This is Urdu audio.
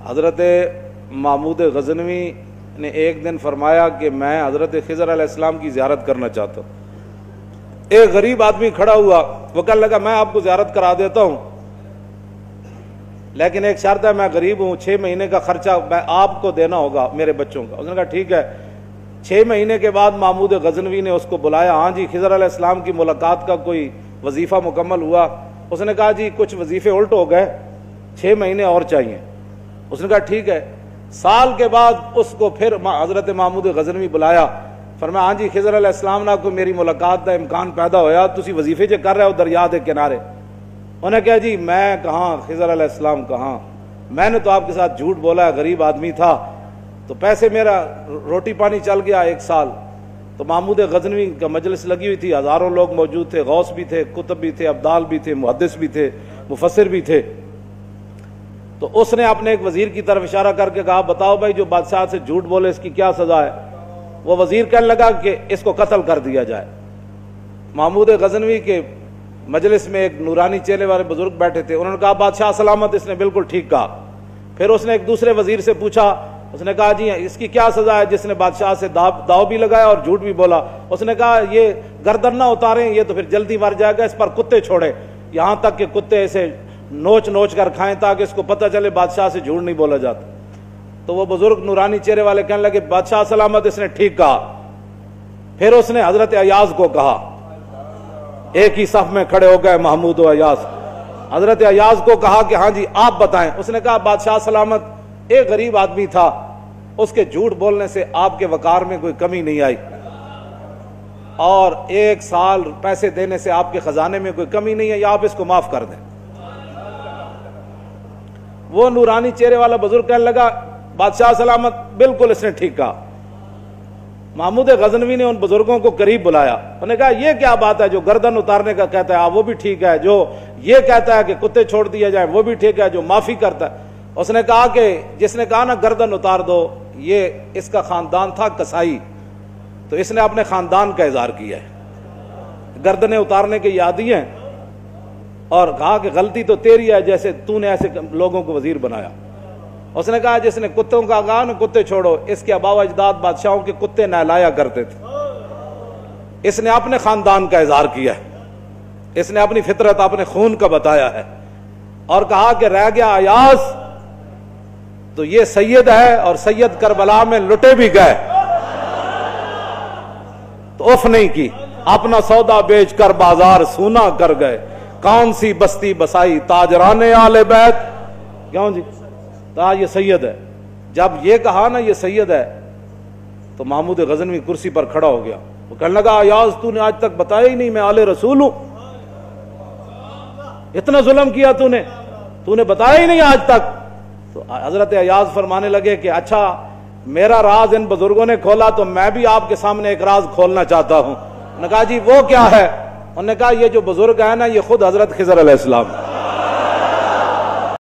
حضرت محمود غزنوی نے ایک دن فرمایا کہ میں حضرت خضر علیہ السلام کی زیارت کرنا چاہتا ہوں. ایک غریب آدمی کھڑا ہوا, وہ کہنے لگا میں آپ کو زیارت کرا دیتا ہوں, لیکن ایک شرط ہے, میں غریب ہوں, 6 مہینے کا خرچہ میں آپ کو دینا ہوگا میرے بچوں کا. اس نے کہا ٹھیک ہے. 6 مہینے کے بعد محمود غزنوی نے اس کو بلایا. ہاں جی, خضر علیہ السلام کی ملاقات کا کوئی وظیفہ مکمل ہوا؟ اس نے کہا جی کچھ وظیفے الٹ ہو گئے, 6 مہینے اور چاہیے. اس نے کہا ٹھیک ہے. سال کے بعد اس کو پھر حضرت محمود غزنوی بلایا. فرمایا ہاں جی خضر علیہ السلام نہ کوئی میری ملاقات کا امکان پیدا ہویا, تسی وظیفے جو کر رہے ہو دریا دے کنارے. انہوں نے کہا جی میں کہاں, خضر علیہ السلام کہاں, میں نے تو آپ کے ساتھ جھوٹ بولا ہے, غریب آدمی تھا تو پیسے میرا روٹی پانی چل گیا 1 سال. تو محمود غزنوی کا مجلس لگی ہوئی تھی, ہزاروں لوگ موجود تھے, غوث بھی تھے, کتب بھی تھے, ابدال بھی تھے, محدث بھی تھے, مفسر بھی تھے. تو اس نے اپنے ایک وزیر کی طرف اشارہ کر کے کہا بتاؤ بھائی جو بادشاہ سے جھوٹ بولے اس کی کیا سزا ہے؟ وہ وزیر کہنے لگا کہ اس کو قتل کر دیا جائے. محمود غزنوی کے مجلس میں ایک نورانی چہرے والے بزرگ بیٹھے تھے, انہوں نے کہا بادشاہ سلامت, اس نے بالکل ٹھیک کہا. پھر اس نے ایک دوسرے وزیر سے پوچھا, اس نے کہا جی اس کی کیا سزا ہے جس نے بادشاہ سے داؤ بھی لگایا اور جھوٹ بھی بولا؟ اس نے کہا یہ گردن نہ اتاریں, یہ تو پھر جلدی مر جائے گا, اس پر کتے چھوڑے, یہاں تک کہ کتے اسے نوچ نوچ کر کھائیں تاکہ اس کو پتہ چلے بادشاہ سے جھوٹ نہیں بولا جاتا. تو وہ بزرگ نورانی چہرے والے کہنے لگے بادشاہ سلامت, اس نے ٹھیک کہا. پھر اس نے حضرت ایاز کو کہا, ایک ہی صف میں کھڑے ہو گئے محمود و ایاز. حضرت ایاز کو کہا کہ ہاں جی آپ بتائیں. اس نے کہا بادشاہ سلامت, ایک غریب آدمی تھا, اس کے جھوٹ بولنے سے آپ کے وقار میں کوئی کمی نہیں آئی, اور 1 سال پیسے دینے سے آپ کے خزانے میں کوئی کمی نہیں ہے, یا آپ اس کو معاف کر دیں. وہ نورانی چہرے والا بزرگ کہنے لگا بادشاہ سلامت بالکل اس نے ٹھیک کہا. محمود غزنوی نے ان بزرگوں کو قریب بلایا, انہوں نے کہا یہ کیا بات ہے, جو گردن اتارنے کا کہتا ہے وہ بھی ٹھیک ہے, جو یہ کہتا ہے کہ کتے چھوڑ دیا جائے وہ بھی ٹھیک ہے, جو معافی کرتا ہے. اس نے کہا کہ جس نے کہا نا گردن اتار دو, یہ اس کا خاندان تھا کسائی, تو اس نے اپنے خاندان کا اظہار کیا ہے, گردنیں اتارنے کے عادی ہیں, اور کہا کہ غلطی تو تیری ہے جیسے تو نے ایسے لوگوں کو وزیر بنایا. اس نے کہا جس نے کتوں کا کہا نا کتے چھوڑو, اس کے آباء و اجداد بادشاہوں کے کتے نہلایا کرتے تھے. اس نے اپنے خاندان کا اظہار کیا ہے, اس نے اپنی فطرت اپنے خون کا بتایا ہے, اور کہا کہ رہ گیا ایاز تو یہ سید ہے, اور سید کربلا میں لٹے بھی گئے تو اف نہیں کی, اپنا سودا بیچ کر بازار سونا کر گئے, کون سی بستی بسائی تاجران آل بیت. کیوں جی یہ سید ہے. جب یہ کہا نا یہ سید ہے تو محمود غزنوی کرسی پر کھڑا ہو گیا. وہ کہنے لگا ایاز تو نے آج تک بتایا ہی نہیں میں آل رسول ہوں, اتنا ظلم کیا تو نے بتایا ہی نہیں آج تک. تو حضرت ایاز فرمانے لگے کہ اچھا میرا راز ان بزرگوں نے کھولا تو میں بھی آپ کے سامنے ایک راز کھولنا چاہتا ہوں. انہوں نے کہا جی وہ کیا ہے؟ انہوں نے کہا یہ جو بزرگ ہے نا یہ خود حضرت خضر علیہ السلام